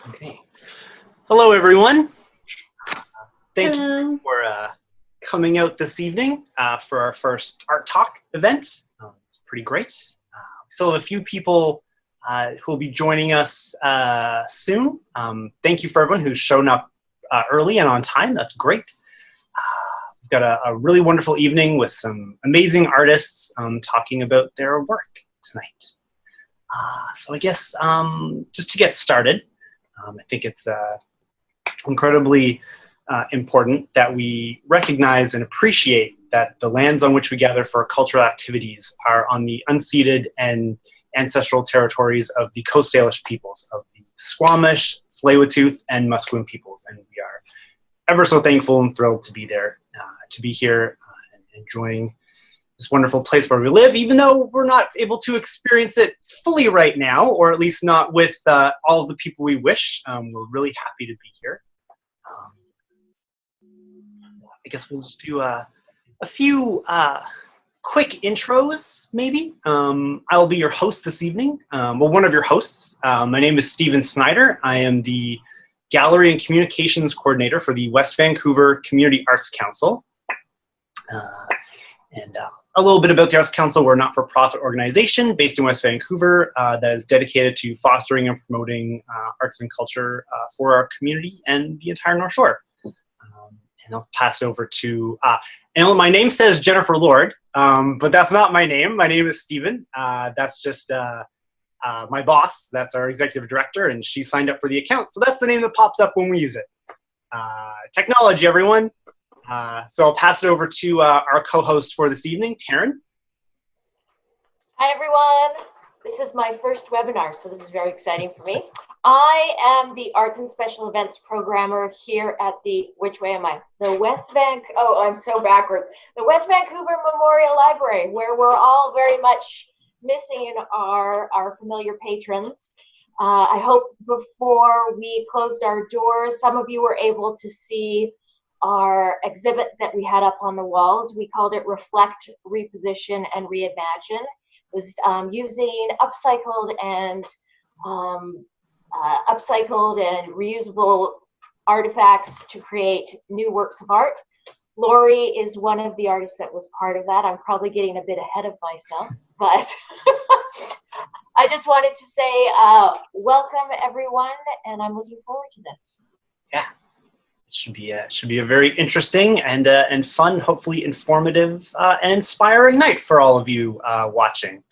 Okay. Hello, everyone. Thank Hello. you for coming out this evening for our first Art Talk event. It's pretty great. We still have a few people who will be joining us soon. Thank you for everyone who's shown up early and on time. That's great. We've got a really wonderful evening with some amazing artists talking about their work tonight. So I guess just to get started, I think it's incredibly important that we recognize and appreciate that the lands on which we gather for cultural activities are on the unceded and ancestral territories of the Coast Salish peoples, of the Squamish, Tsleil-Waututh, and Musqueam peoples. And we are ever so thankful and thrilled to be there, to be here and enjoying this wonderful place where we live, even though we're not able to experience it fully right now, or at least not with all of the people we wish. We're really happy to be here. I guess we'll just do a few quick intros, maybe. I'll be your host this evening. Well, one of your hosts. My name is Steven Snyder. I am the Gallery and Communications Coordinator for the West Vancouver Community Arts Council. And a little bit about the Arts Council. We're a not-for-profit organization based in West Vancouver that is dedicated to fostering and promoting arts and culture for our community and the entire North Shore. And I'll pass over to, and my name says Jennifer Lord, but that's not my name. My name is Steven. That's just my boss. That's our executive director, and she signed up for the account. So that's the name that pops up when we use it. Technology, everyone. So I'll pass it over to our co-host for this evening, Taryn. Hi, everyone. This is my first webinar, so this is very exciting for me. I am the Arts and Special Events Programmer here at the, which way am I? The West Vancouver, oh, I'm so backwards. The West Vancouver Memorial Library, where we're all very much missing our familiar patrons. I hope before we closed our doors, some of you were able to see our exhibit that we had up on the walls. We called it Reflect, Reposition, and Reimagine. It was using upcycled and reusable artifacts to create new works of art. Laurie is one of the artists that was part of that. I'm probably getting a bit ahead of myself, but I just wanted to say welcome, everyone, and I'm looking forward to this. Yeah. It should be a very interesting and fun, hopefully informative and inspiring night for all of you watching.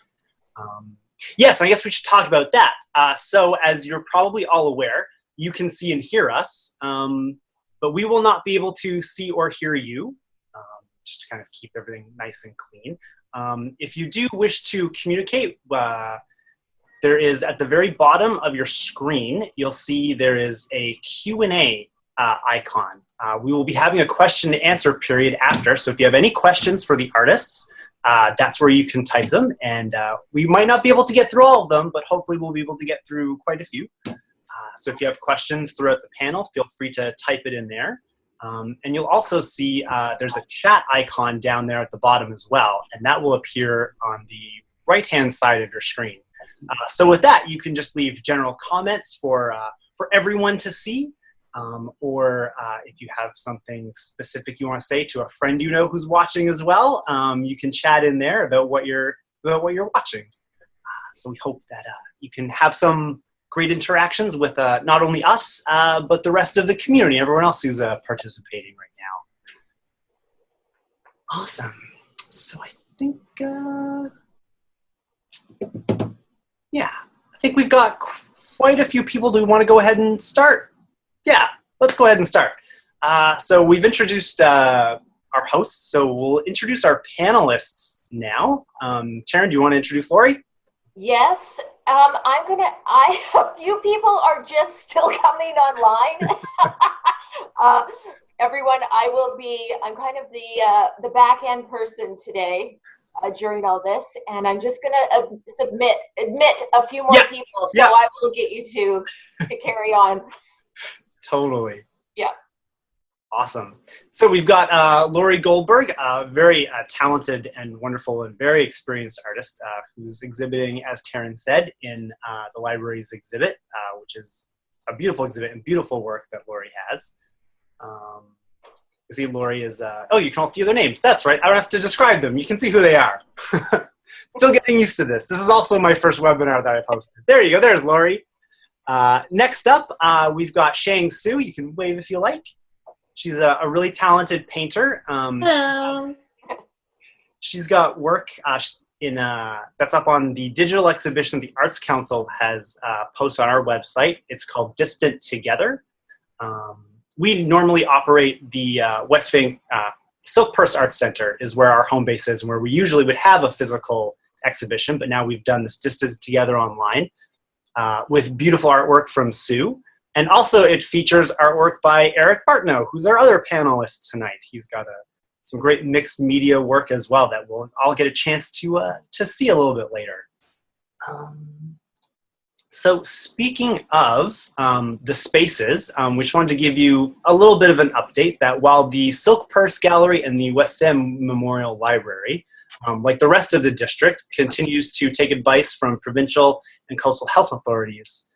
Yes, I guess we should talk about that. So as you're probably all aware, you can see and hear us, but we will not be able to see or hear you, just to kind of keep everything nice and clean. If you do wish to communicate, there is at the very bottom of your screen, you'll see there is a Q&A icon. We will be having a question and answer period after, so if you have any questions for the artists, that's where you can type them, and we might not be able to get through all of them, but hopefully we'll be able to get through quite a few. So if you have questions throughout the panel, feel free to type it in there. And you'll also see there's a chat icon down there at the bottom as well, and that will appear on the right-hand side of your screen. So with that, you can just leave general comments for everyone to see. Or if you have something specific you want to say to a friend you know who's watching as well, you can chat in there about what you're watching. So we hope that you can have some great interactions with not only us, but the rest of the community, everyone else who's participating right now. Awesome. So I think, yeah, I think we've got quite a few people. Do we want to go ahead and start? Yeah, let's go ahead and start. So we've introduced our hosts, so we'll introduce our panelists now. Taryn, do you want to introduce Laurie? Yes, a few people are just still coming online. Everyone, I'm kind of the back end person today during all this, and I'm just gonna admit a few more people, so I will get you to carry on. Totally. Yeah. Awesome. So we've got Laurie Goldberg, a very talented and wonderful and very experienced artist who's exhibiting, as Taryn said, in the library's exhibit, which is a beautiful exhibit and beautiful work that Laurie has. You see Laurie is, oh, you can all see their names. That's right. I don't have to describe them. You can see who they are. Still getting used to this. This is also my first webinar that I posted. There you go. There's Laurie. Next up, we've got Shang Su. You can wave if you like. She's a really talented painter. Hello. She's got work that's up on the digital exhibition the Arts Council has posted on our website. It's called Distant Together. We normally operate the West Van Silk Purse Arts Center is where our home base is, and where we usually would have a physical exhibition, but now we've done this Distant Together online with beautiful artwork from Sue. And also it features artwork by Erik Vaartnou, who's our other panelist tonight. He's got some great mixed media work as well that we'll all get a chance to see a little bit later. So speaking of the spaces, we just wanted to give you a little bit of an update that while the Silk Purse Gallery and the West Van Memorial Library, like the rest of the district, continues to take advice from provincial and coastal health authorities,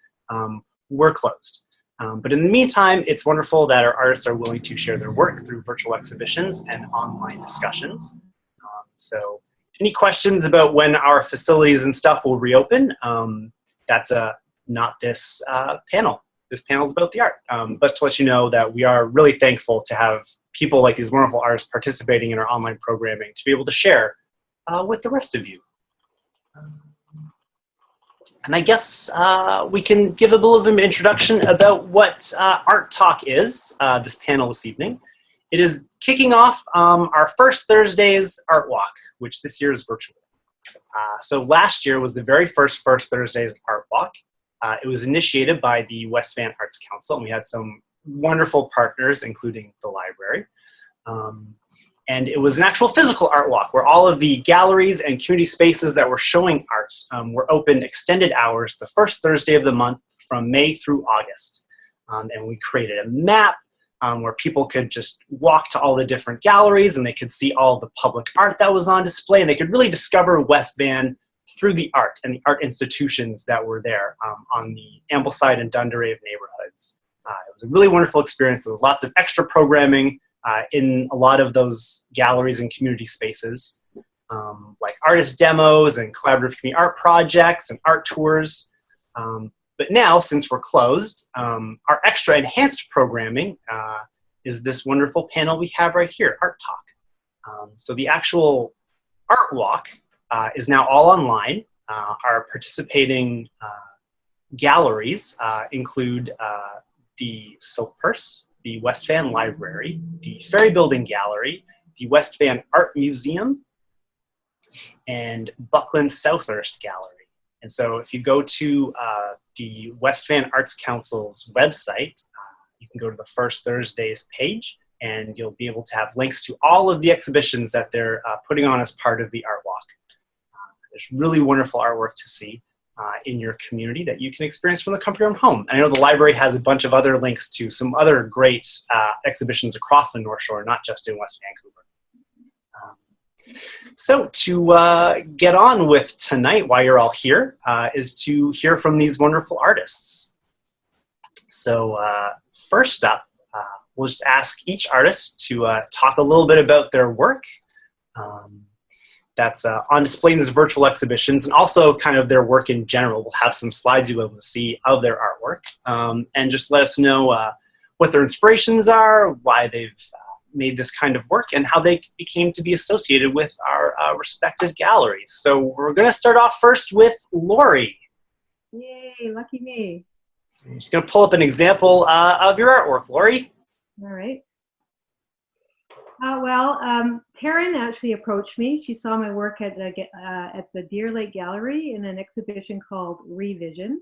we're closed. But in the meantime, it's wonderful that our artists are willing to share their work through virtual exhibitions and online discussions. So any questions about when our facilities and stuff will reopen, that's not this panel. This panel is about the art. But to let you know that we are really thankful to have people like these wonderful artists participating in our online programming to be able to share with the rest of you. And I guess we can give a little of an introduction about what Art Talk is, this panel this evening. It is kicking off our first Thursday's Art Walk, which this year is virtual. So last year was the very first Thursday's Art Walk. It was initiated by the West Van Arts Council, and we had some wonderful partners, including the library. And it was an actual physical art walk where all of the galleries and community spaces that were showing art were open extended hours the first Thursday of the month from May through August. And we created a map where people could just walk to all the different galleries and they could see all the public art that was on display, and they could really discover West Van through the art and the art institutions that were there on the Ambleside and Dunderave neighborhoods. It was a really wonderful experience. There was lots of extra programming in a lot of those galleries and community spaces, like artist demos and collaborative community art projects and art tours. But now, since we're closed, our extra enhanced programming is this wonderful panel we have right here, Art Talk. So the actual art walk is now all online. Our participating galleries include the Silk Purse, the West Van Library, the Ferry Building Gallery, the West Van Art Museum, and Buckland Southurst Gallery. And so if you go to the West Van Arts Council's website, you can go to the First Thursdays page, and you'll be able to have links to all of the exhibitions that they're putting on as part of the Art Walk. There's really wonderful artwork to see in your community that you can experience from the comfort of your own home. And I know the library has a bunch of other links to some other great exhibitions across the North Shore, not just in West Vancouver. So to get on with tonight, while you're all here, is to hear from these wonderful artists. So first up, we'll just ask each artist to talk a little bit about their work. That's on display in these virtual exhibitions, and also kind of their work in general. We'll have some slides you'll be able to see of their artwork, and just let us know what their inspirations are, why they've made this kind of work, and how they became to be associated with our respective galleries. So we're going to start off first with Laurie. Yay, lucky me. So I'm just going to pull up an example of your artwork, Laurie. All right. Taryn actually approached me. She saw my work at the Deer Lake Gallery in an exhibition called Revision.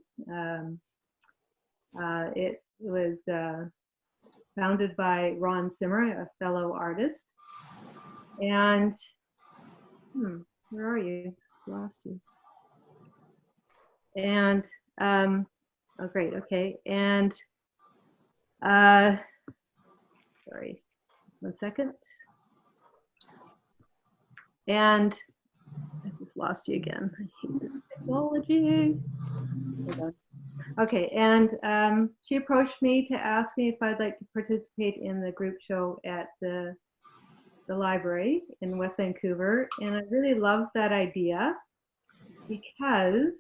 It was founded by Ron Simmer, a fellow artist. And, where are you? Lost you. And, oh, great, okay. And, sorry, 1 second. And I just lost you again. I hate this technology. Hold on. Okay, and she approached me to ask me if I'd like to participate in the group show at the library in West Vancouver, and I really loved that idea because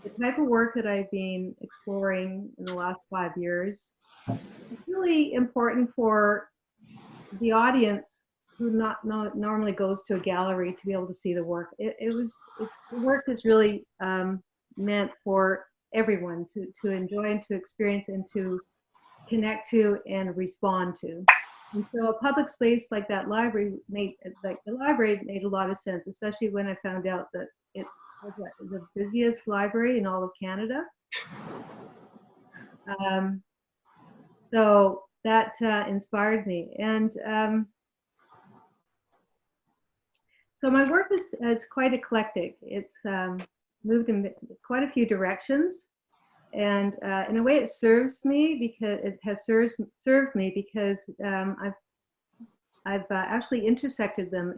the type of work that I've been exploring in the last 5 years is really important for the audience who normally goes to a gallery to be able to see the work. The work is really meant for everyone to enjoy and to experience and to connect to and respond to. And so a public space like that library made a lot of sense, especially when I found out that it was the busiest library in all of Canada. So that inspired me. And so my work is quite eclectic. It's moved in quite a few directions. And in a way, it serves me because it has served me because I've actually intersected them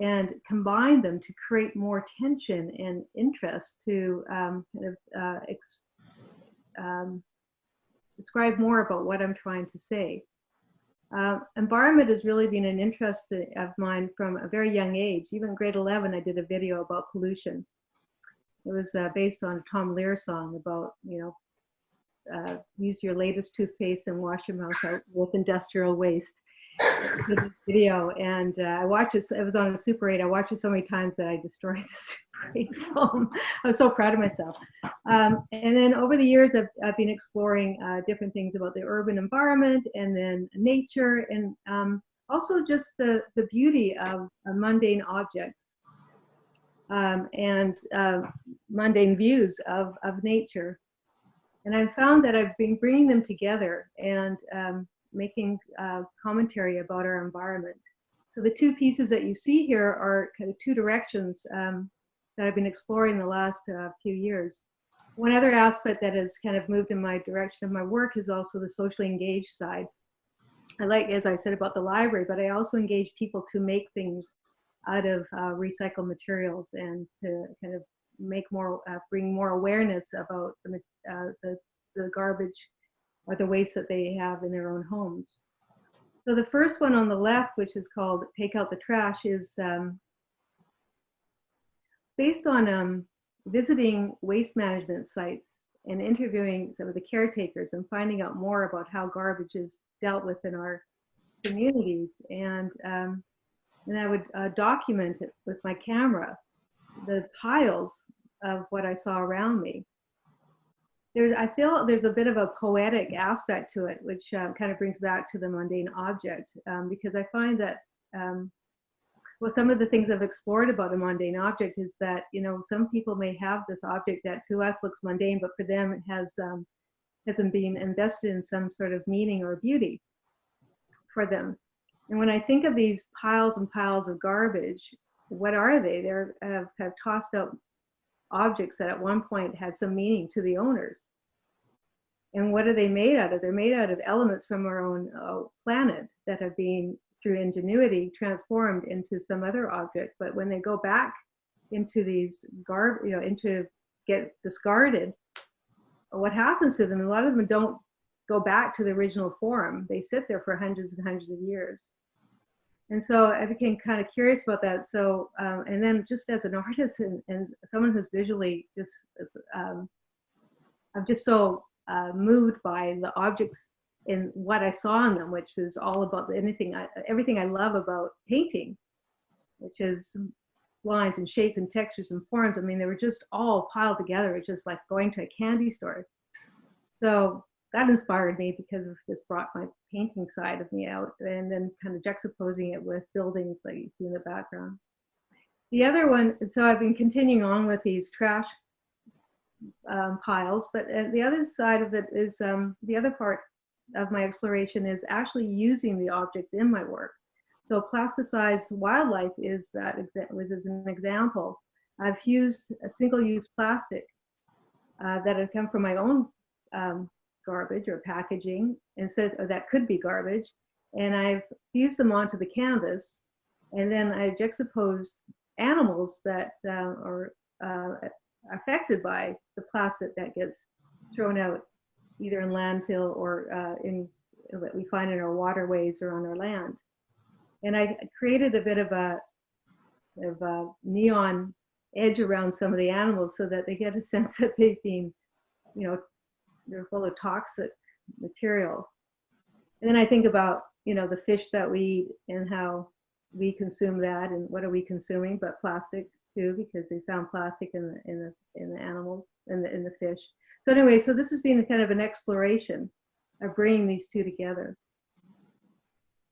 and combined them to create more tension and interest to describe more about what I'm trying to say. Environment has really been an interest of mine from a very young age. Even grade 11, I did a video about pollution. It was based on a Tom Lear song about, use your latest toothpaste and wash your mouth out with industrial waste. Video, and I watched it. It was on a Super 8. I watched it so many times that I destroyed the Super 8 film. I was so proud of myself. And then over the years, I've been exploring different things about the urban environment, and then nature, and also just the beauty of mundane objects. And mundane views of nature. And I've found that I've been bringing them together and making commentary about our environment. So the two pieces that you see here are kind of two directions that I've been exploring the last few years. One other aspect that has kind of moved in my direction of my work is also the socially engaged side. I like, as I said about the library, but I also engage people to make things out of recycled materials and to kind of make more, bring more awareness about the garbage or the waste that they have in their own homes. So the first one on the left, which is called Take Out the Trash, is based on visiting waste management sites and interviewing some of the caretakers and finding out more about how garbage is dealt with in our communities. And I would document it with my camera, the piles of what I saw around me. I feel there's a bit of a poetic aspect to it, which kind of brings back to the mundane object, because I find that, well, some of the things I've explored about a mundane object is that, some people may have this object that to us looks mundane, but for them it hasn't been invested in some sort of meaning or beauty for them. And when I think of these piles and piles of garbage, what are they? They're have tossed out objects that at one point had some meaning to the owners. And what are they made out of? They're made out of elements from our own planet that have been, through ingenuity, transformed into some other object. But when they go back into these get discarded, what happens to them? A lot of them don't go back to the original form. They sit there for hundreds and hundreds of years. And so I became kind of curious about that. So, and then just as an artist and someone who's visually just, I'm just so moved by the objects and what I saw in them, which was all about everything I love about painting, which is lines and shapes and textures and forms. I mean, they were just all piled together. It's just like going to a candy store. So that inspired me because it just brought my painting side of me out, and then kind of juxtaposing it with buildings like you see in the background. The other one, so I've been continuing on with these trash piles, but the other side of it is, the other part of my exploration is actually using the objects in my work. So Plasticized Wildlife was an example. I've used a single-use plastic that had come from my own garbage or packaging, or that could be garbage, and I've fused them onto the canvas, and then I juxtaposed animals that affected by the plastic that gets thrown out either in landfill or that we find in our waterways or on our land. And I created a bit of a neon edge around some of the animals so that they get a sense that they've been, they're full of toxic material. And then I think about, the fish that we eat and how we consume that, and what are we consuming but plastic too, because they found plastic in the animals and in the fish. So anyway, so this has been kind of an exploration of bringing these two together.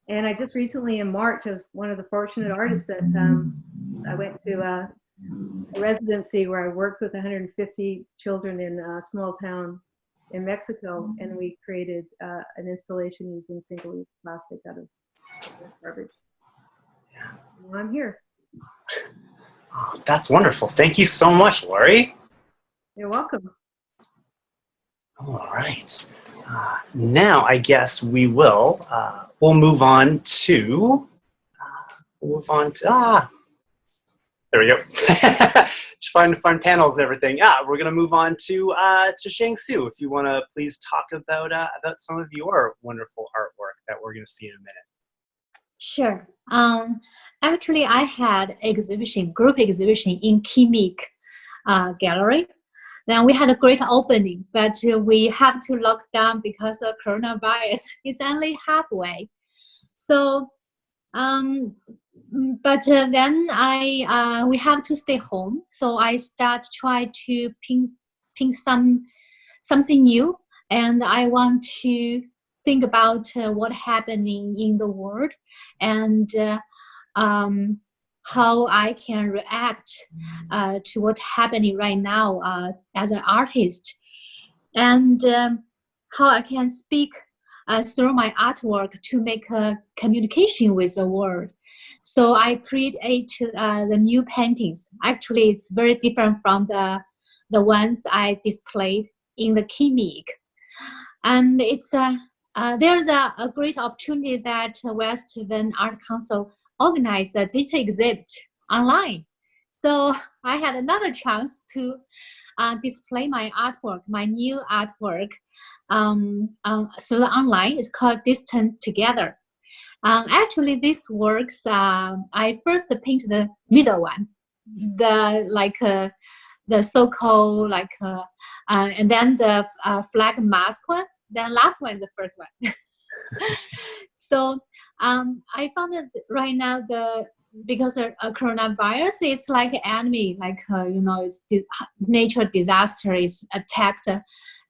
And I just recently in March, I was one of the fortunate artists that I went to a residency where I worked with 150 children in a small town in Mexico, and we created an installation using single-use plastic out of garbage. Well, I'm here. Oh, that's wonderful. Thank you so much, Laurie. You're welcome. All right. Now I guess we'll move on to there we go. Just find panels and everything. We're gonna move on to Shang Su. If you want to please talk about some of your wonderful artwork that we're gonna see in a minute. Sure. Actually, I had group exhibition in Kimik Gallery. Then we had a great opening, but we have to lock down because of coronavirus. It's only halfway. So, but then we have to stay home. So I try to paint something new, and I want to think about what happening in the world, and how I can react to what's happening right now as an artist, and how I can speak through my artwork to make a communication with the world. So I create the new paintings. Actually, it's very different from the ones I displayed in the Kimik. And it's there's a great opportunity that West Van Art Council organized a digital exhibit online. So I had another chance to display my artwork, my new artwork, so online. It's called Distant Together. Actually, this works. I first painted the middle one, the so-called and then the flag mask one. Then last one, the first one. So I found that right now because of coronavirus, it's like an enemy, it's nature disaster is attacked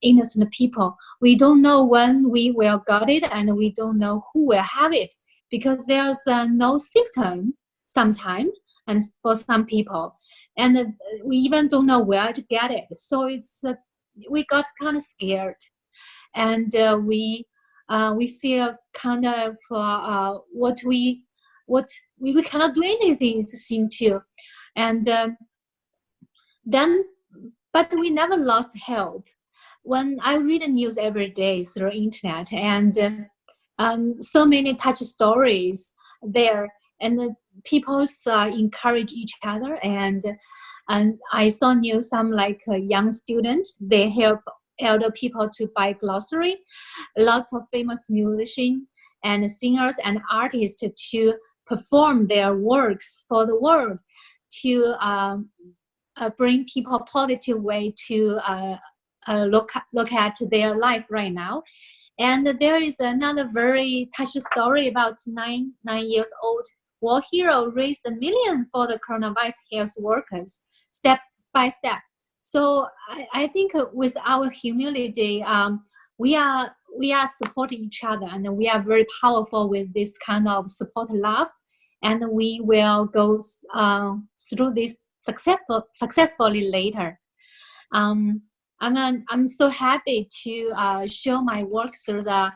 innocent people. We don't know when we will get it, and we don't know who will have it, because there's no symptom sometimes, and for some people, and we even don't know where to get it. So it's we got kind of scared, and we feel kind of we cannot do anything, it seems to, and then, but we never lost hope. When I read the news every day through internet, and so many touch stories there, and people encourage each other, and I saw news some young students, they help elder people to buy grocery, lots of famous musicians and singers and artists to perform their works for the world, to bring people a positive way to look at their life right now. And there is another very touching story about 9 years old war hero raised $1 million for the coronavirus health workers, step by step. So I think with our humility, we are supporting each other, and we are very powerful with this kind of support love, and we will go through this successfully later. I'm so happy to show my work through the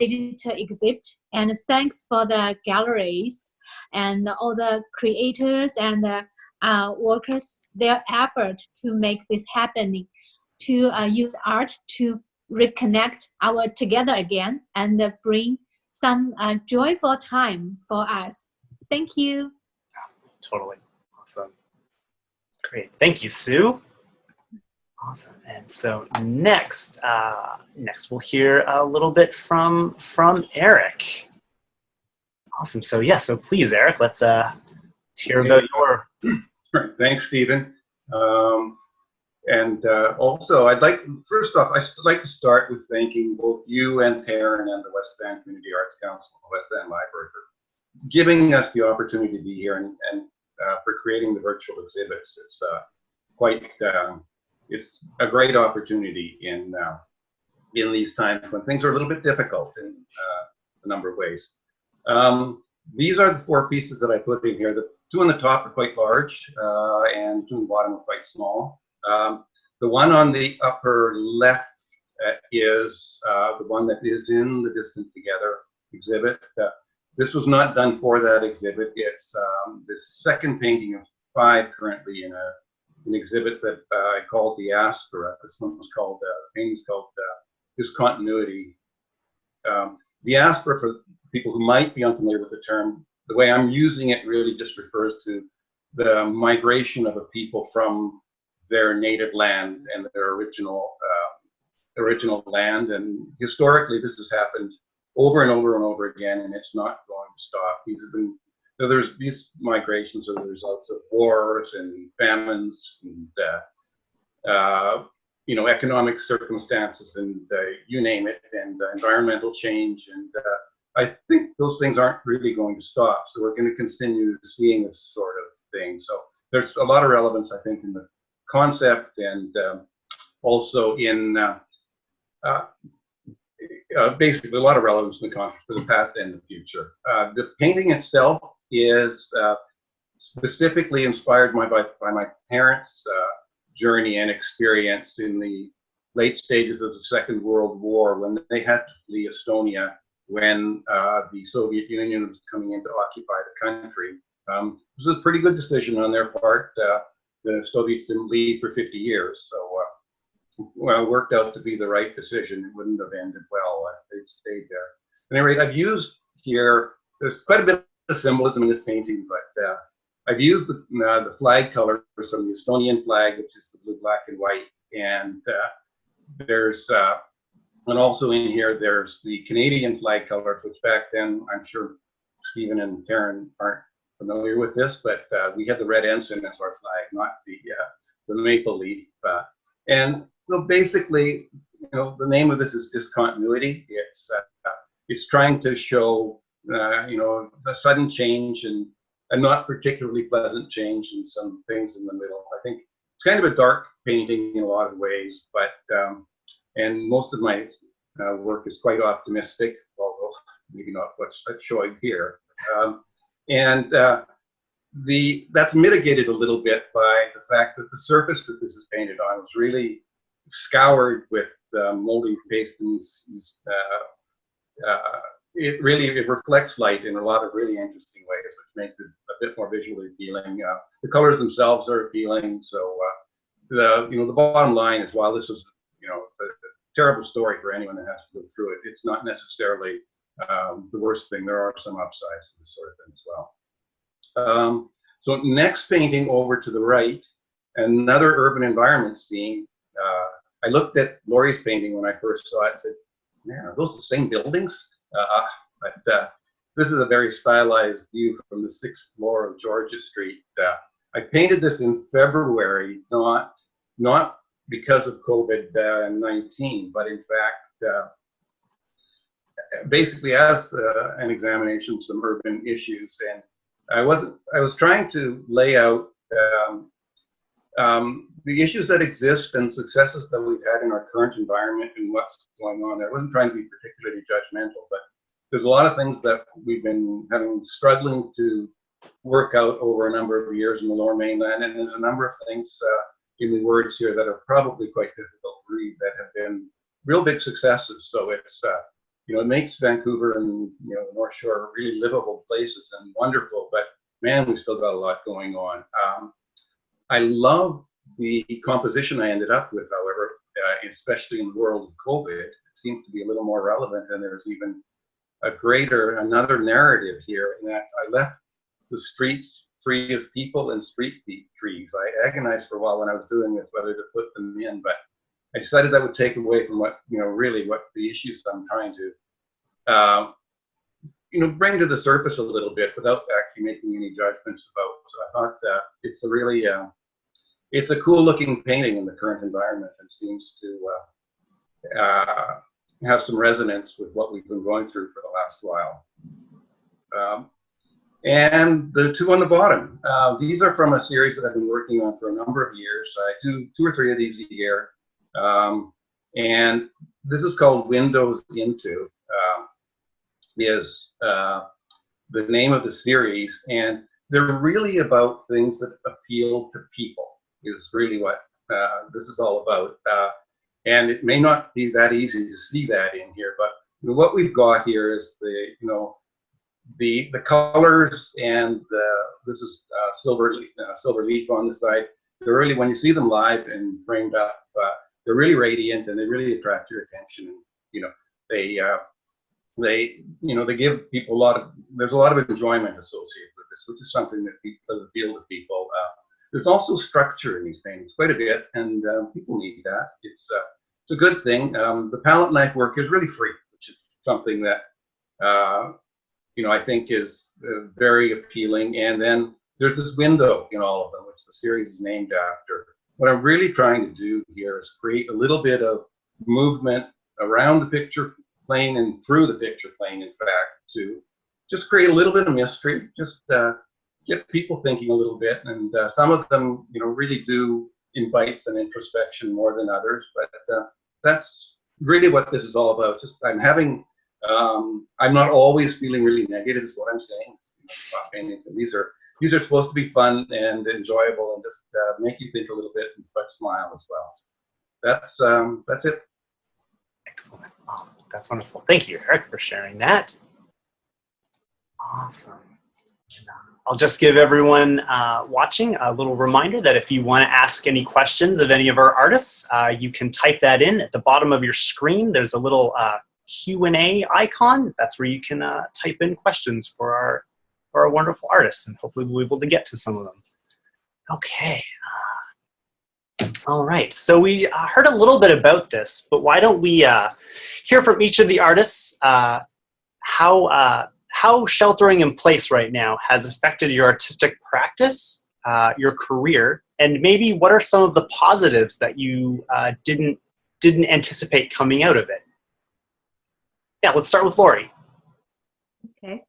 digital exhibit, and thanks for the galleries and all the creators and workers, their effort to make this happening, to use art to reconnect our together again and bring some joyful time for us. Thank you. Totally. Awesome. Great. Thank you, Sue. Awesome. And so next we'll hear a little bit from Erik. Awesome. So yeah, so please, Erik, let's hear about your. Thanks, Stephen. Also, first off, I'd like to start with thanking both you and Taryn and the West Van Community Arts Council, the West Van Library, for giving us the opportunity to be here and for creating the virtual exhibits. It's it's a great opportunity in these times when things are a little bit difficult in a number of ways. These are the 4 pieces that I put in here. The 2 on the top are quite large, and 2 on the bottom are quite small. The one on the upper left is the one that is in the Distant Together exhibit. This was not done for that exhibit. It's the second painting of 5 currently in an exhibit that I called the Aspera. This one was called, the painting's called Discontinuity. The Aspera, for people who might be unfamiliar with the term, the way I'm using it really just refers to the migration of a people from their native land and their original land. And historically, this has happened over and over and over again, and it's not going to stop. These migrations are the results of wars and famines and economic circumstances and you name it, and environmental change. And I think those things aren't really going to stop. So we're going to continue seeing this sort of thing. So there's a lot of relevance, I think, in the concept, and also in basically a lot of relevance in the concept for the past and the future. The painting itself is specifically inspired by my parents' journey and experience in the late stages of the Second World War, when they had to flee Estonia when the Soviet Union was coming in to occupy the country. It was a pretty good decision on their part. The Soviets didn't leave for 50 years, so it worked out to be the right decision. It wouldn't have ended well if they'd stayed there. At any rate, I've used here, there's quite a bit of symbolism in this painting, but I've used the flag colors from the Estonian flag, which is the blue, black, and white, and and also in here, there's the Canadian flag colors, which back then, I'm sure Stephen and Taryn aren't familiar with this, but we had the red ensign as our flag, not the maple leaf. And so basically, the name of this is Discontinuity. It's trying to show, a sudden change and a not particularly pleasant change in some things in the middle. I think it's kind of a dark painting in a lot of ways, but and most of my work is quite optimistic, although maybe not what's showing here. That's mitigated a little bit by the fact that the surface that this is painted on was really scoured with molding paste, and it reflects light in a lot of really interesting ways, which makes it a bit more visually appealing. The colors themselves are appealing. So the bottom line is, while this is a terrible story for anyone that has to go through it, it's not necessarily the worst thing. There are some upsides to this sort of thing as well. So next painting over to the right, another urban environment scene. I looked at Laurie's painting when I first saw it and said, man, are those the same buildings? But this is a very stylized view from the 6th floor of Georgia Street. I painted this in February, not because of COVID-19, but in fact, basically as an examination of some urban issues. And I was trying to lay out the issues that exist and successes that we've had in our current environment and what's going on there. I wasn't trying to be particularly judgmental, but there's a lot of things that we've been struggling to work out over a number of years in the Lower Mainland, and there's a number of things in the words here that are probably quite difficult to read that have been real big successes. So it's it makes Vancouver and the North Shore really livable places and wonderful, but man, we've still got a lot going on. I love the composition I ended up with, however, especially in the world of COVID. It seems to be a little more relevant, and there's even another narrative here, in that I left the streets free of people and street trees. I agonized for a while when I was doing this whether to put them in, but I decided that would take away from what, really what the issues I'm trying to, bring to the surface a little bit without actually making any judgments about. So I thought it's a really, it's a cool looking painting in the current environment and seems to have some resonance with what we've been going through for the last while. And the two on the bottom, these are from a series that I've been working on for a number of years. I do 2 or 3 of these a year. And this is called Windows Into, is the name of the series. And they're really about things that appeal to people, is really what this is all about. And it may not be that easy to see that in here, but what we've got here is the colors, and this is silver leaf on the side. They're really, when you see them live and framed up, they're really radiant and they really attract your attention. They give people there's a lot of enjoyment associated with this, which is something that does appeal to people. There's also structure in these paintings quite a bit, and people need that. It's a good thing. The palette knife work is really free, which is something that I think is very appealing. And then there's this window in all of them, which the series is named after. What I'm really trying to do here is create a little bit of movement around the picture plane and through the picture plane, in fact, to just create a little bit of mystery, just get people thinking a little bit. And some of them, really do invite some introspection more than others. But that's really what this is all about. Just I'm not always feeling really negative, is what I'm saying. These are supposed to be fun and enjoyable and just make you think a little bit and smile as well. That's it. Excellent. Oh, that's wonderful. Thank you, Erik, for sharing that. Awesome. I'll just give everyone watching a little reminder that if you want to ask any questions of any of our artists, you can type that in at the bottom of your screen. There's a little Q&A icon. That's where you can type in questions for our wonderful artists, and hopefully we'll be able to get to some of them. Okay. All right. So we heard a little bit about this, but why don't we hear from each of the artists how sheltering in place right now has affected your artistic practice, your career, and maybe what are some of the positives that you didn't anticipate coming out of it? Yeah, let's start with Laurie. Okay.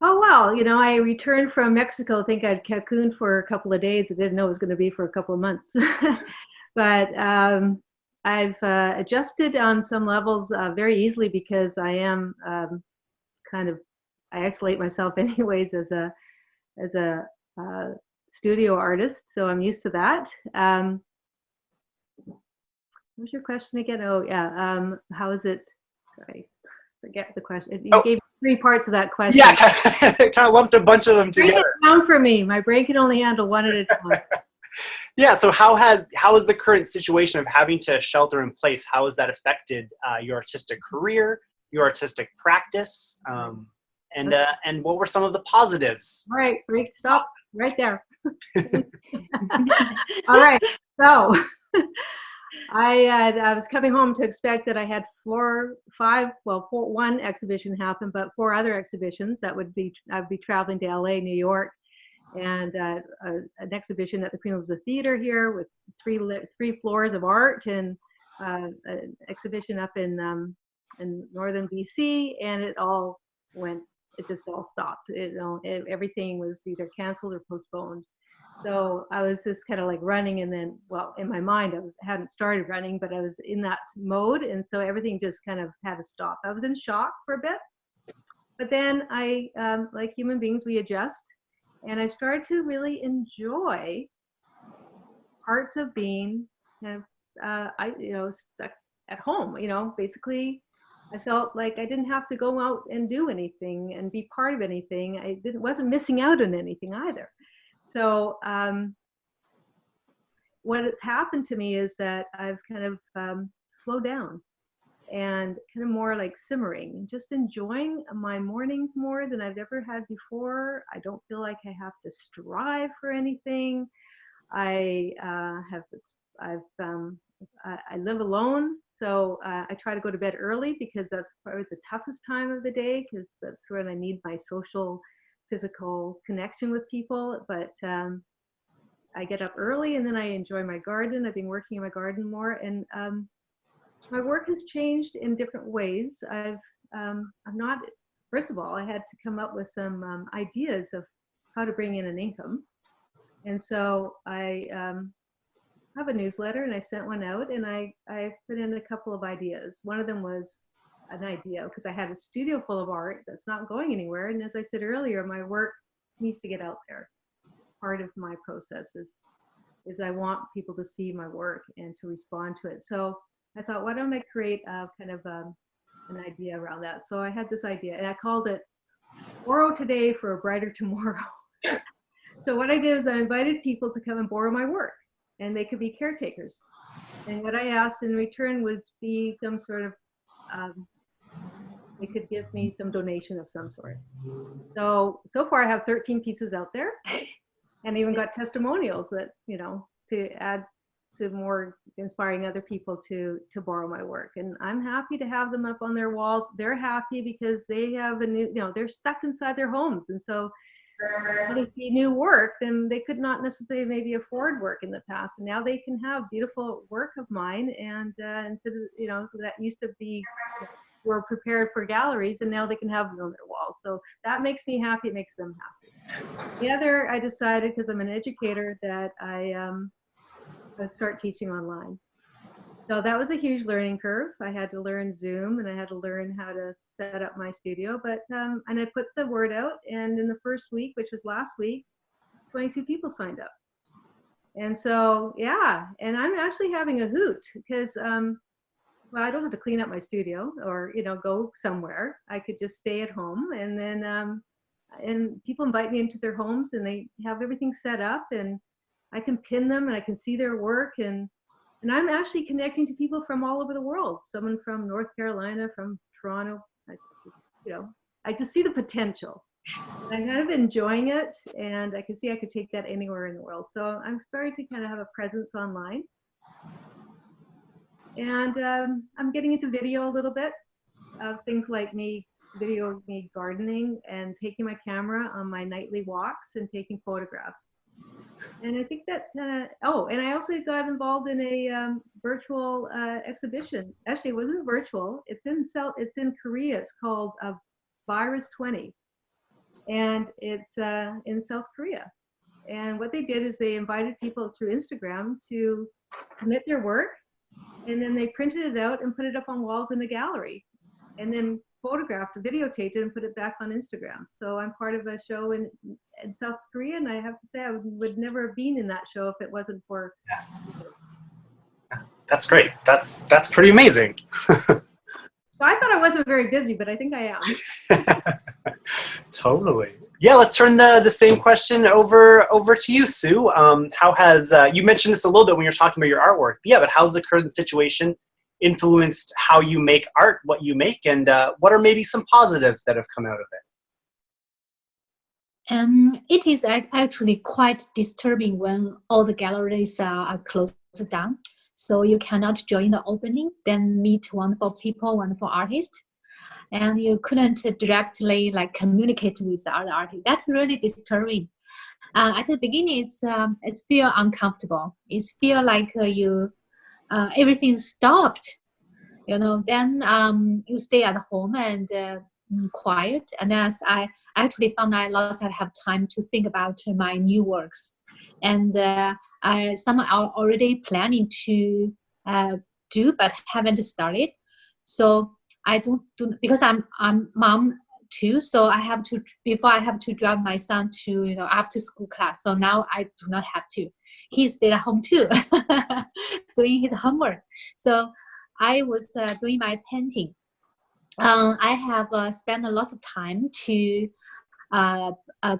Oh, well, I returned from Mexico. I think I'd cocooned for a couple of days. I didn't know it was going to be for a couple of months. But I've adjusted on some levels very easily because I am I isolate myself anyways as a studio artist. So I'm used to that. What was your question again? Oh, yeah. How is it? Sorry, forget the question. You gave 3 parts of that question. Yeah, kind of lumped a bunch of them together. Break it down for me. My brain can only handle one at a time. Yeah, so how has the current situation of having to shelter in place, how has that affected your artistic career, your artistic practice, and what were some of the positives? All right, stop right there. All right, so I was coming home to expect that I had 1 exhibition happen, but 4 other exhibitions that I'd be traveling to LA, New York, and an exhibition at the Queen Elizabeth Theater here with 3 floors of art, and an exhibition up in northern BC, and it just all stopped. Everything was either canceled or postponed. So I was just kind of like running, and then, well, in my mind, I hadn't started running, but I was in that mode, and so everything just kind of had to stop. I was in shock for a bit, but then I, like human beings, we adjust, and I started to really enjoy parts of being stuck at home. Basically, I felt like I didn't have to go out and do anything and be part of anything. I wasn't missing out on anything either. So what has happened to me is that I've kind of slowed down, and kind of more like simmering, just enjoying my mornings more than I've ever had before. I don't feel like I have to strive for anything. I live alone, so I try to go to bed early because that's probably the toughest time of the day, because that's when I need my social, physical connection with people. But I get up early and then I enjoy my garden. I've been working in my garden more, and my work has changed in different ways. I'm not. First of all, I had to come up with some ideas of how to bring in an income, and so I have a newsletter, and I sent one out, and I put in a couple of ideas. One of them was an idea because I had a studio full of art that's not going anywhere, and as I said earlier, my work needs to get out there. Part of my process is I want people to see my work and to respond to it. So I thought, why don't I create a kind of an idea around that? So I had this idea, and I called it "Borrow Today for a Brighter Tomorrow." So what I did is I invited people to come and borrow my work, and they could be caretakers. And what I asked in return would be some sort of, they could give me some donation of some sort. So far I have 13 pieces out there, and even got testimonials that, you know, to add to more inspiring other people to borrow my work. And I'm happy to have them up on their walls. They're happy because they have a new, you know, they're stuck inside their homes. And so when they see new work, then they could not necessarily maybe afford work in the past. And now they can have beautiful work of mine. And instead of, you know, that used to be, were prepared for galleries, and now they can have them on their walls. So that makes me happy. It makes them happy. The other, I decided, because I'm an educator, that I'd start teaching online. So that was a huge learning curve. I had to learn Zoom, and I had to learn how to set up my studio. But and I put the word out, and in the first week, which was last week, 22 people signed up. And so, yeah, and I'm actually having a hoot because well, I don't have to clean up my studio or, you know, go somewhere. I could just stay at home, and then and people invite me into their homes, and they have everything set up, and I can pin them, and I can see their work, and I'm actually connecting to people from all over the world. Someone from North Carolina, from Toronto. I just see the potential. I'm kind of enjoying it, and I can see I could take that anywhere in the world. So I'm starting to kind of have a presence online. And I'm getting into video a little bit of things like me gardening and taking my camera on my nightly walks and taking photographs. And I think that, oh, and I also got involved in a virtual exhibition. Actually, it wasn't virtual. It's in Korea. It's called Virus 20. And it's in South Korea. And what they did is they invited people through Instagram to submit their work. And then they printed it out and put it up on walls in the gallery, and then photographed, videotaped it, and put it back on Instagram. So I'm part of a show in South Korea, and I have to say I would never have been in that show if it wasn't for. That's great. That's pretty amazing. So I thought I wasn't very busy, but I think I am. Totally. Yeah, let's turn the same question over to you, Sue. How has, you mentioned this a little bit when you're talking about your artwork. Yeah, but how's the current situation influenced how you make art, what you make, and what are maybe some positives that have come out of it? It is actually quite disturbing when all the galleries are closed down. So you cannot join the opening, then meet wonderful people, wonderful artists. And you couldn't directly like communicate with the other artists. That's really disturbing. At the beginning, it's feel uncomfortable. It's feel like everything stopped. You know, then you stay at home and quiet. And as I actually found I lost, I have time to think about my new works, and some are already planning to do but haven't started. So I don't do, because I'm mom too, so I have to drive my son to after school class. So now I do not have to. He stayed at home too, doing his homework. So I was doing my painting. I have spent a lot of time to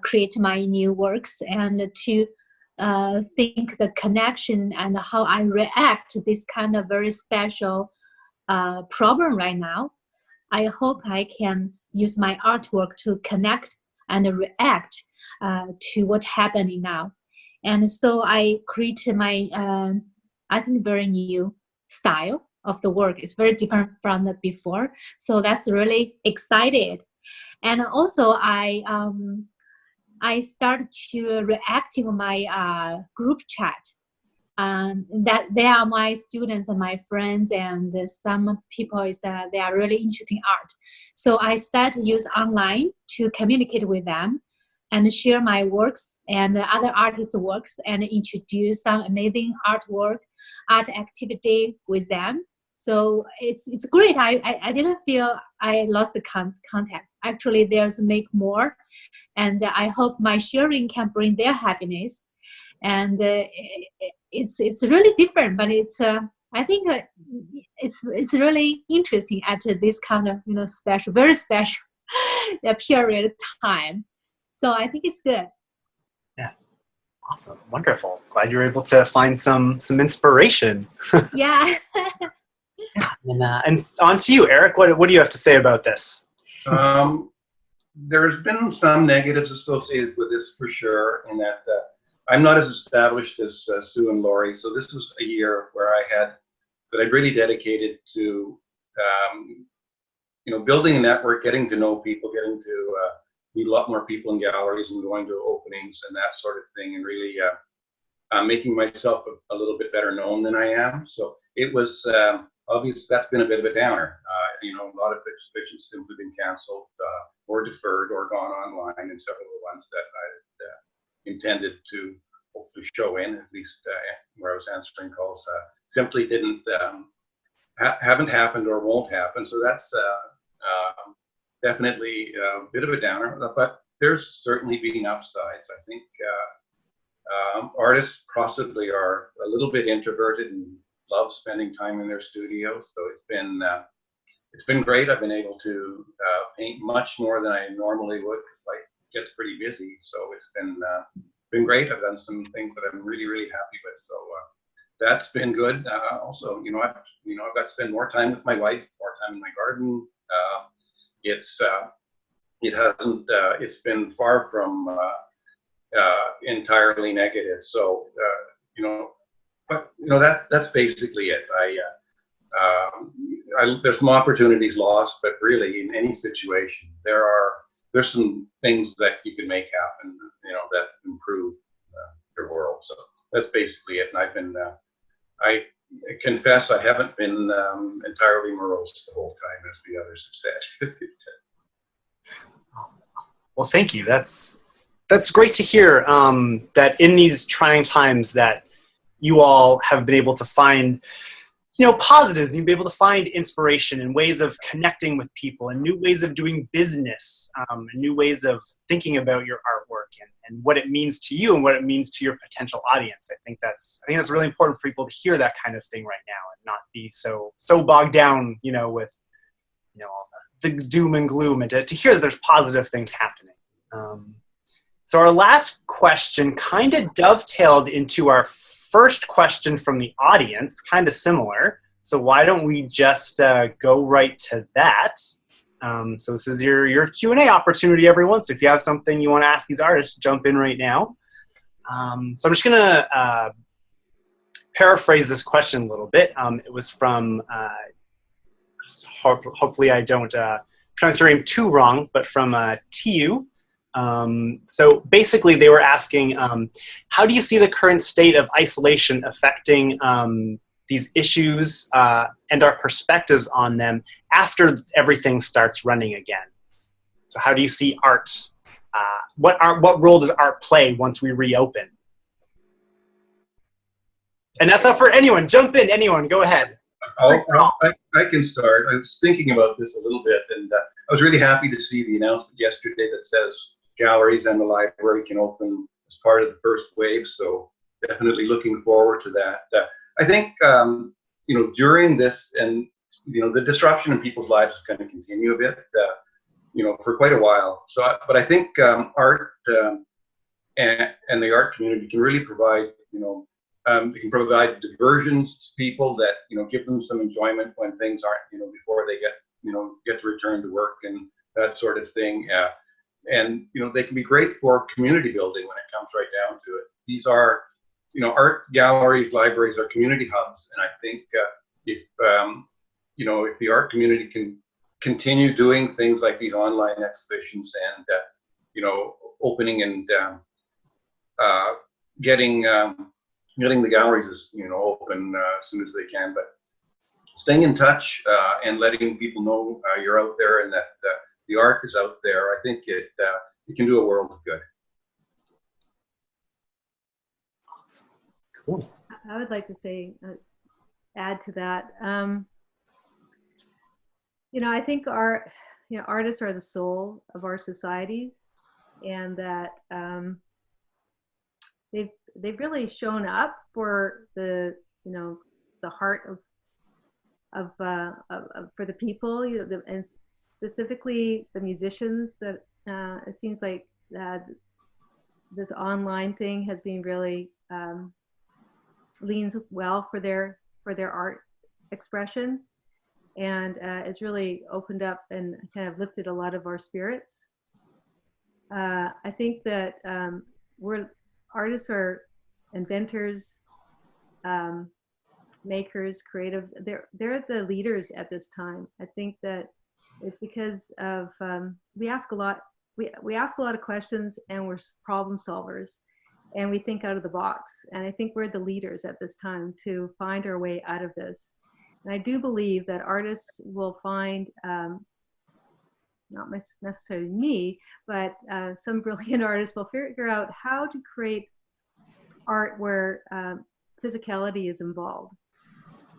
create my new works and to think the connection and how I react to this kind of very special problem right now. I hope I can use my artwork to connect and react to what's happening now. And so I created my, I think, very new style of the work. It's very different from the before. So that's really excited. And also I started to react in my group chat. That they are my students and my friends, and some people is that they are really interested in art. So I started to use online to communicate with them and share my works and other artists' works and introduce some amazing artwork, art activity with them. So it's great. I didn't feel I lost the contact. Actually, there's make more, and I hope my sharing can bring their happiness. And it's really different, but it's I think it's really interesting at this kind of special, very special period of time. So I think it's good. Yeah, awesome, wonderful. Glad you were able to find some inspiration. Yeah. Yeah, and on to you, Eric. What do you have to say about this? There's been some negatives associated with this for sure, in that I'm not as established as Sue and Laurie, so this was a year where I'd really dedicated to, building a network, getting to know people, getting to meet a lot more people in galleries and going to openings and that sort of thing, and really making myself a little bit better known than I am. So it was obvious that's been a bit of a downer. A lot of exhibitions simply been canceled or deferred or gone online, and several of the ones that I intended to hopefully show in, at least where I was answering calls, simply haven't happened or won't happen. So that's definitely a bit of a downer, but there's certainly been upsides. I think artists possibly are a little bit introverted and love spending time in their studios. So it's been great. I've been able to paint much more than I normally would, because life gets pretty busy. So it's been great. I've done some things that I'm really, really happy with. So that's been good. Also, I've got to spend more time with my wife, more time in my garden. It's been far from entirely negative. So that's basically it. There's some opportunities lost, but really in any situation there's some things that you can make happen, that improve your world. So that's basically it. And I confess I haven't been entirely morose the whole time, as the others have said. Well, thank you. That's great to hear, that in these trying times that you all have been able to find positives. You'll be able to find inspiration and ways of connecting with people, and new ways of doing business, and new ways of thinking about your artwork and what it means to you and what it means to your potential audience. I think that's really important for people to hear that kind of thing right now, and not be so bogged down, with all the doom and gloom, and to hear that there's positive things happening. So our last question kind of dovetailed into our first question from the audience, kind of similar. So why don't we just go right to that? So this is your Q&A opportunity, everyone. So if you have something you want to ask these artists, jump in right now. So I'm just going to paraphrase this question a little bit. It was from, hopefully I don't pronounce your name too wrong, but from TU. So basically they were asking, how do you see the current state of isolation affecting these issues and our perspectives on them after everything starts running again? So how do you see art? What role does art play once we reopen? And that's up for anyone. Jump in, anyone. Go ahead. I can start. I was thinking about this a little bit, and I was really happy to see the announcement yesterday that says galleries and the library can open as part of the first wave. So definitely looking forward to that. I think during this, and the disruption in people's lives is going to continue a bit, for quite a while. So, but I think art and the art community can really provide It can provide diversions to people that, give them some enjoyment when things aren't, before they get to return to work and that sort of thing. And, they can be great for community building when it comes right down to it. These are, art galleries, libraries are community hubs. And I think if the art community can continue doing things like these online exhibitions and, opening and getting the galleries open as soon as they can, but staying in touch and letting people know you're out there and that the art is out there, I think it can do a world of good. Awesome. Cool. I would like to say, add to that. I think artists are the soul of our societies, and that they've really shown up for the heart of for the people, and specifically the musicians. That it seems like this online thing has been really leans well for their art expression, and it's really opened up and kind of lifted a lot of our spirits. I think that artists are inventors, makers, creatives. They're the leaders at this time. I think that it's because of we ask a lot of questions, and we're problem solvers, and we think out of the box. And I think we're the leaders at this time to find our way out of this. And I do believe that artists will find, not necessarily me, but some brilliant artists will figure out how to create art where physicality is involved,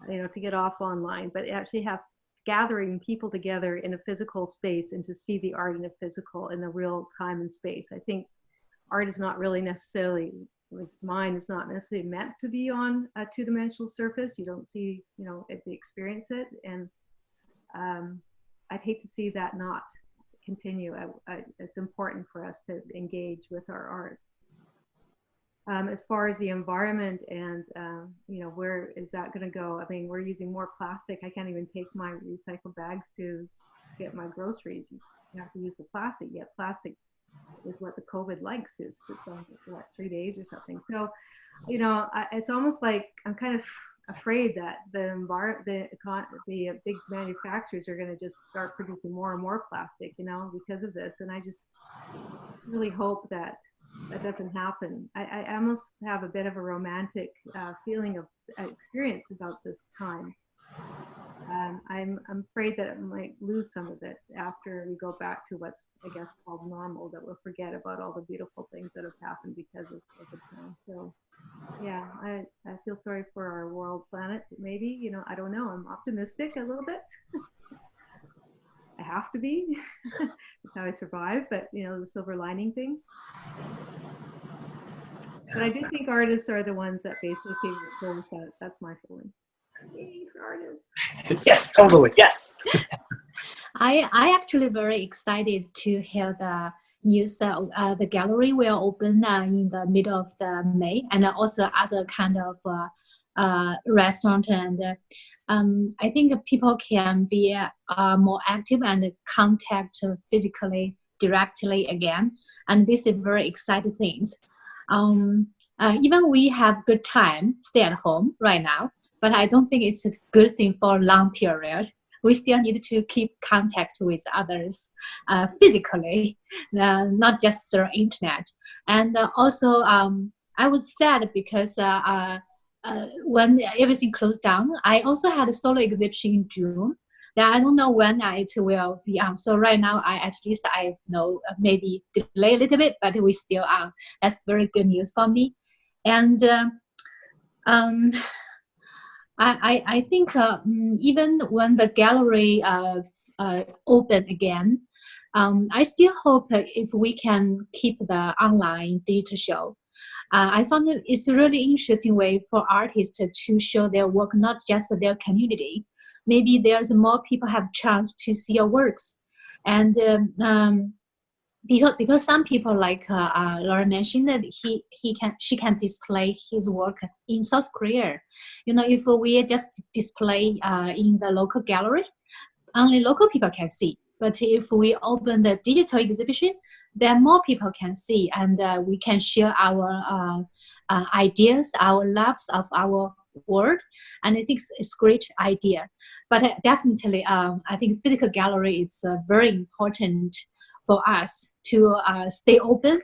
to get off online, but actually have gathering people together in a physical space and to see the art in a real time and space. I think art is not really necessarily, mine is not necessarily meant to be on a two-dimensional surface. You don't see, if you experience it, and I'd hate to see that not continue. It's important for us to engage with our art. As far as the environment and where is that going to go? I mean, we're using more plastic. I can't even take my recycled bags to get my groceries. You have to use the plastic. Yet plastic is what the COVID likes. It's on 3 days or something. So, it's almost like I'm kind of afraid that the big manufacturers are going to just start producing more and more plastic, because of this. And I just really hope that doesn't happen. I almost have a bit of a romantic feeling of experience about this time. I'm afraid that it might lose some of it after we go back to what's, I guess, called normal, that we'll forget about all the beautiful things that have happened because of the time. So, yeah, I feel sorry for our world planet, maybe. I don't know. I'm optimistic a little bit. I have to be. That's how I survive, but, the silver lining thing. But I do think artists are the ones that basically go with that. That's my feeling. Yay for artists. Yes, totally. Yes. I actually very excited to hear the news. The gallery will open in the middle of the May, and also other kind of restaurant. And I think people can be more active and contact physically, directly again. And this is very exciting things. Even we have good time, stay at home right now, but I don't think it's a good thing for a long period. We still need to keep contact with others physically, not just through internet. And also, I was sad because when everything closed down, I also had a solo exhibition in June. That I don't know when it will be on. So right now, at least I know maybe delay a little bit, but we still on. That's very good news for me. And I think even when the gallery open again, I still hope if we can keep the online digital show. I found it's a really interesting way for artists to show their work, not just their community. Maybe there's more people have chance to see your works. And because some people, like Laura mentioned, that she can display his work in South Korea. You know, if we just display in the local gallery, only local people can see. But if we open the digital exhibition, then more people can see, and we can share our ideas, our loves of our world. And I think it's a great idea. But definitely, I think physical gallery is very important for us to stay open,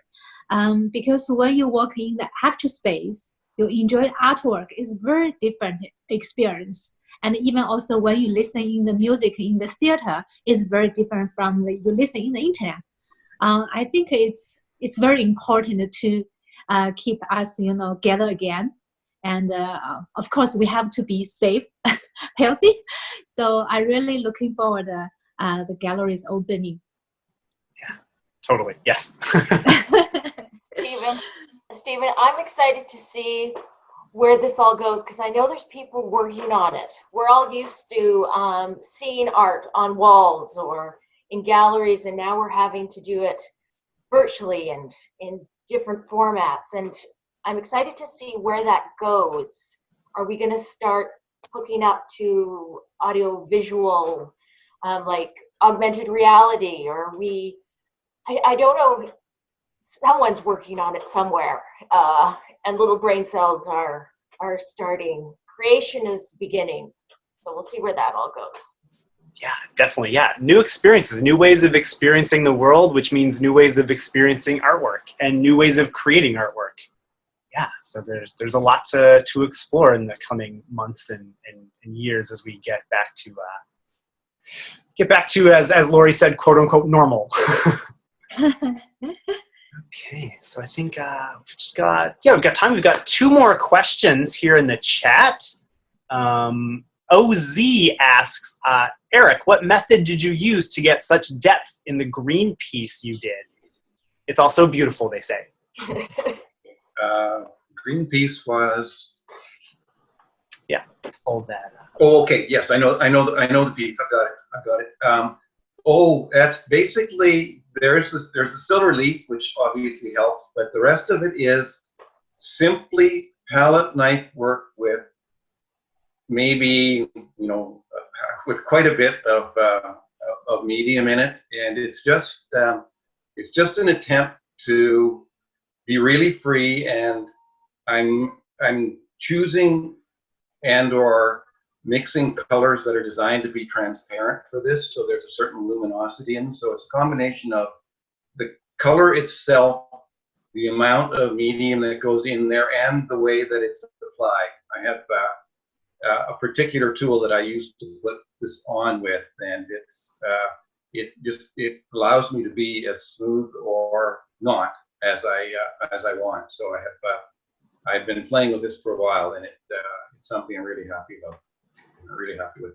because when you work in the actual space, you enjoy artwork. It's very different experience. And even also when you listen in the music in the theater, is very different from you listen in the internet. I think it's very important to keep us, gather again. And of course, we have to be safe, healthy. So I really looking forward the gallery's opening. Yeah, totally. Yes. Stephen, I'm excited to see where this all goes, because I know there's people working on it. We're all used to seeing art on walls or in galleries, and now we're having to do it virtually and in different formats. And I'm excited to see where that goes. Are we going to start hooking up to audio visual, like augmented reality, or are we, I don't know, someone's working on it somewhere, and little brain cells are starting. Creation is beginning, so we'll see where that all goes. Yeah, definitely. Yeah, new experiences, new ways of experiencing the world, which means new ways of experiencing artwork and new ways of creating artwork. Yeah, so there's a lot to explore in the coming months and years as we get back to as Laurie said, quote unquote normal. Okay, so I think we've got time. We've got 2 more questions here in the chat. OZ asks, Eric, what method did you use to get such depth in the green piece you did? It's also beautiful, they say. Green piece was. Yeah, hold that up. Oh, okay. Yes, I know the piece. I've got it. That's basically there's a silver leaf, which obviously helps, but the rest of it is simply palette knife work with maybe with quite a bit of medium in it, and it's just an attempt to be really free, and I'm choosing and or mixing colors that are designed to be transparent for this, so there's a certain luminosity in them. So it's a combination of the color itself, the amount of medium that goes in there, and the way that it's applied. I have a particular tool that I use to put this on with, and it allows me to be as smooth or not as I want. So I've been playing with this for a while, and it's something I'm really happy about. I'm really happy with.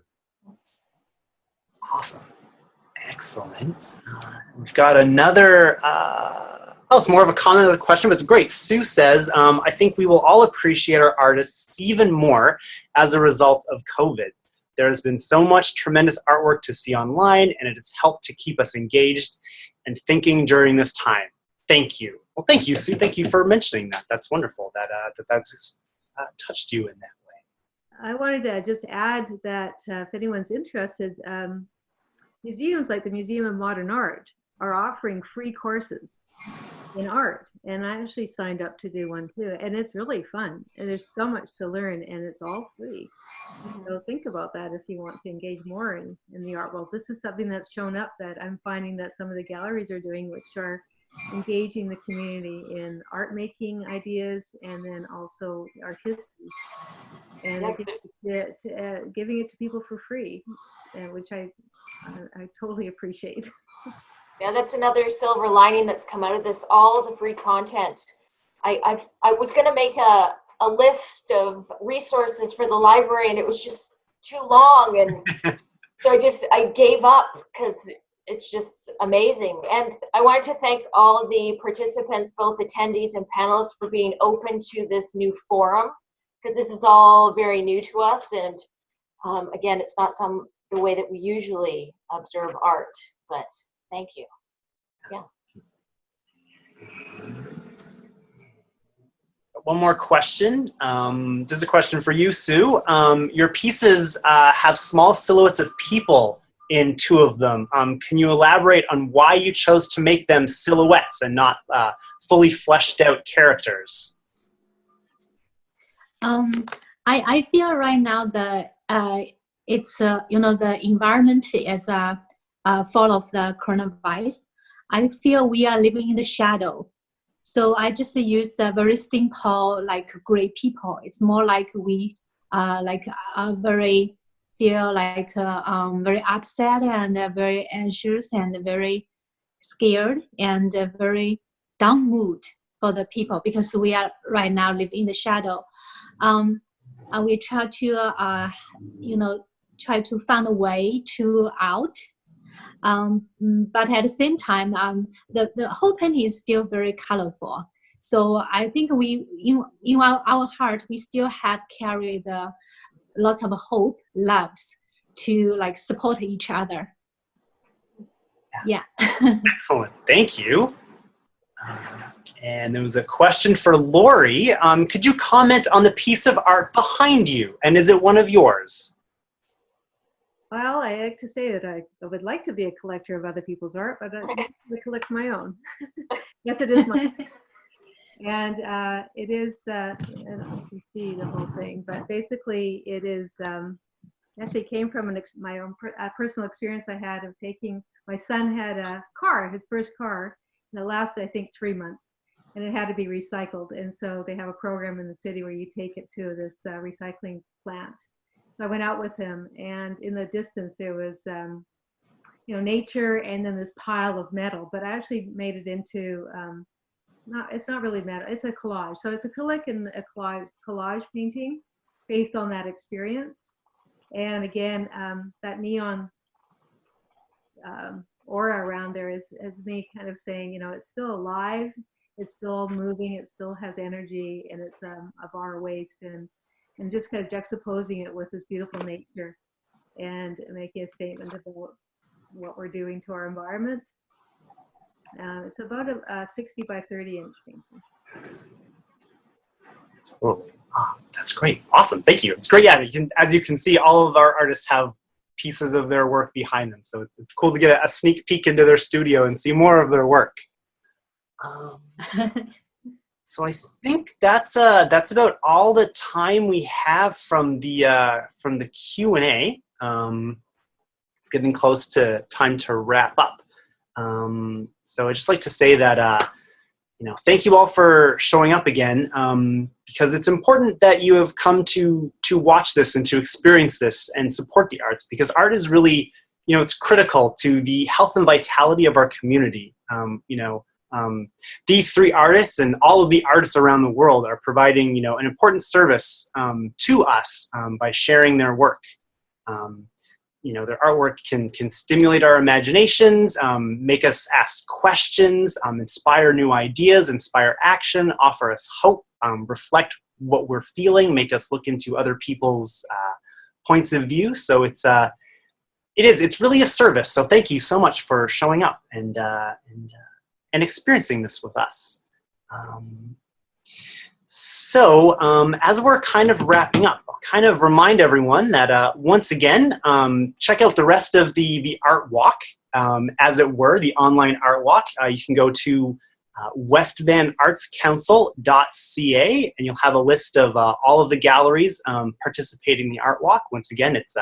Awesome. Excellent. We've got another, it's more of a comment than a question, but it's great. Sue says, I think we will all appreciate our artists even more as a result of COVID. There has been so much tremendous artwork to see online, and it has helped to keep us engaged and thinking during this time. Thank you. Well, thank you, Sue. Thank you for mentioning that. That's wonderful that's touched you in that way. I wanted to just add that if anyone's interested, museums like the Museum of Modern Art are offering free courses in art, and I actually signed up to do one too, and it's really fun, and there's so much to learn, and it's all free. So think about that if you want to engage more in the art world. This is something that's shown up that I'm finding that some of the galleries are doing, which are engaging the community in art making ideas and then also art history, and giving it to people for free, which I totally appreciate. Yeah, that's another silver lining that's come out of this, all the free content. I was going to make a list of resources for the library, and it was just too long, and so I gave up because it's just amazing. And I wanted to thank all of the participants, both attendees and panelists, for being open to this new forum, because this is all very new to us, and again, it's not the way that we usually observe art, but thank you. Yeah. one more question. This is a question for you, Sue. Your pieces have small silhouettes of people in two of them. Can you elaborate on why you chose to make them silhouettes and not fully fleshed out characters? I feel right now that it's the environment is full of the coronavirus. I feel we are living in the shadow. So I just use a very simple, like gray people. It's more like we very feel like very upset and very anxious and very scared and very down mood for the people because we are right now living in the shadow. We try to try to find a way to out. But at the same time, the whole painting is still very colorful. So I think we, in our heart, we still have carried lots of hope, loves to like support each other. Yeah. Excellent. Thank you. And there was a question for Laurie. Could you comment on the piece of art behind you? And is it one of yours? Well, I like to say that I would like to be a collector of other people's art, but I collect my own. Yes, it is mine. And it is, and you can see the whole thing, but basically it is, actually came from my own personal experience I had of taking, my son had a car, his first car, and it lasted, I think, 3 months, and it had to be recycled. And so they have a program in the city where you take it to this recycling plant. So I went out with him, and in the distance there was, nature, and then this pile of metal. But I actually made it into, it's not really metal, it's a collage. So it's a collage painting based on that experience. And again, that neon aura around there is me kind of saying, it's still alive, it's still moving, it still has energy, and it's a bar of waste, and just kind of juxtaposing it with this beautiful nature and making a statement about what we're doing to our environment. It's about a 60 by 30 inch painting. Oh, that's great. Awesome. Thank you. It's great. Yeah, as you can see, all of our artists have pieces of their work behind them. So it's cool to get a sneak peek into their studio and see more of their work. So I think that's about all the time we have from the Q&A. It's getting close to time to wrap up. So I'd just like to say that thank you all for showing up again, because it's important that you have come to watch this and to experience this and support the arts, because art is really, it's critical to the health and vitality of our community. These three artists and all of the artists around the world are providing, an important service to us by sharing their work. Their artwork can stimulate our imaginations, make us ask questions, inspire new ideas, inspire action, offer us hope, reflect what we're feeling, make us look into other people's points of view. So it's really a service. So thank you so much for showing up and experiencing this with us. As we're kind of wrapping up, I'll kind of remind everyone that once again, check out the rest of the art walk, as it were, the online art walk. You can go to westvanartscouncil.ca, and you'll have a list of all of the galleries participating in the art walk. Once again, it's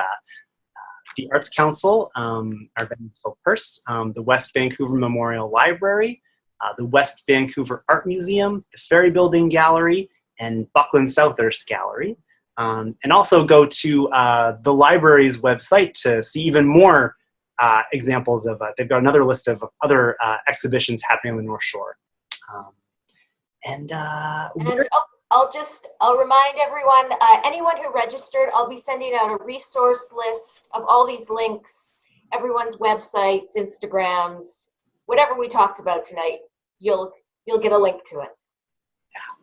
the Arts Council, our Vancouver Purse, the West Vancouver Memorial Library, the West Vancouver Art Museum, the Ferry Building Gallery, and Buckland Southhurst Gallery. And also go to the library's website to see even more examples of, they've got another list of other exhibitions happening on the North Shore. I'll remind everyone, anyone who registered, I'll be sending out a resource list of all these links, everyone's websites, Instagrams, whatever we talked about tonight, you'll get a link to it. Yeah,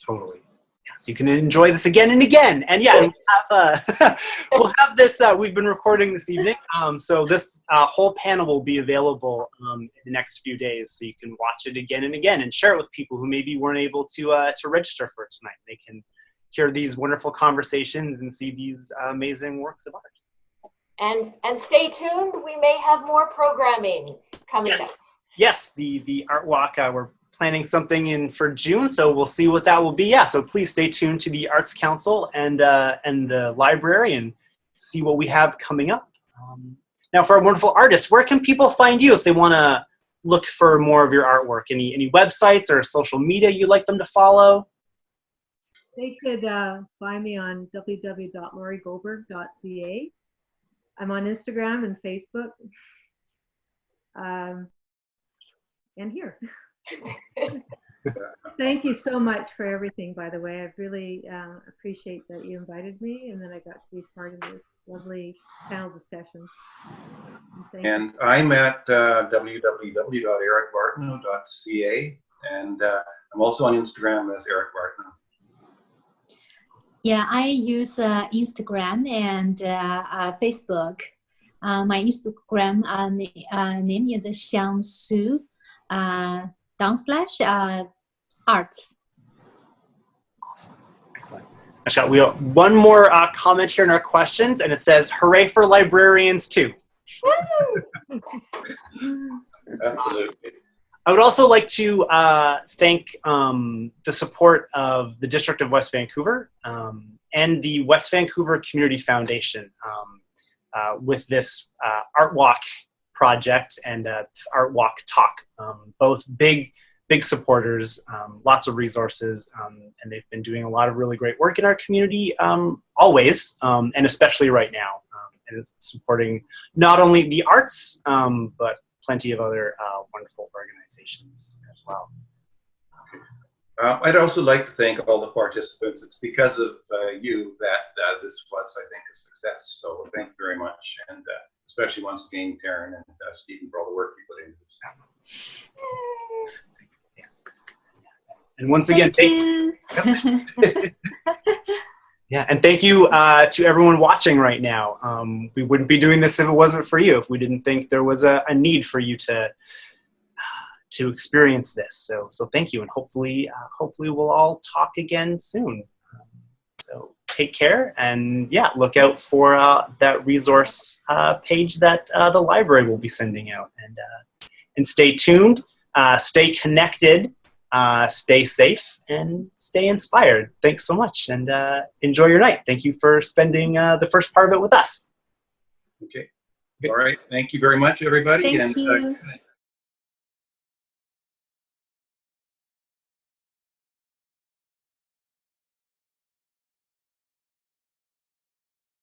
totally. Yeah, So you can enjoy this again and again. And yeah, we'll have this, we've been recording this evening. So this whole panel will be available in the next few days. So you can watch it again and again and share it with people who maybe weren't able to register for it tonight. They can hear these wonderful conversations and see these amazing works of art. And stay tuned. We may have more programming coming up. Yes, the Art Walk, we're planning something in for June, so we'll see what that will be. Yeah, so please stay tuned to the Arts Council and the library and see what we have coming up. Now, for our wonderful artists, where can people find you if they want to look for more of your artwork? Any websites or social media you'd like them to follow? They could find me on www.lauriegoldberg.ca. I'm on Instagram and Facebook. And here. Thank you so much for everything, by the way. I really appreciate that you invited me and that I got to be part of this lovely panel discussion. And I'm at www.erikvaartnou.ca, and I'm also on Instagram as Erik Vaartnou. Yeah, I use Instagram and Facebook. My Instagram name is Xiang Su /arts. Awesome. Excellent. We have one more comment here in our questions, and it says, "Hooray for librarians too." Absolutely. I would also like to thank the support of the District of West Vancouver and the West Vancouver Community Foundation with this Art Walk project and this Art Walk talk. Both big supporters, lots of resources, and they've been doing a lot of really great work in our community always, and especially right now. And it's supporting not only the arts, but plenty of other wonderful organizations as well. I'd also like to thank all the participants. It's because of you that this was, I think, a success. So thank you very much. And especially once again, Taryn and Stephen, for all the work you put into this. Yes. And once again, thank you. Yeah, and thank you to everyone watching right now. We wouldn't be doing this if it wasn't for you, if we didn't think there was a need for you to experience this. So thank you, and hopefully we'll all talk again soon. So take care, and yeah, look out for that resource page that the library will be sending out, and stay tuned, stay connected. Stay safe and stay inspired. Thanks so much, and enjoy your night. Thank you for spending the first part of it with us. Okay. All right. Thank you very much, everybody. Thank you.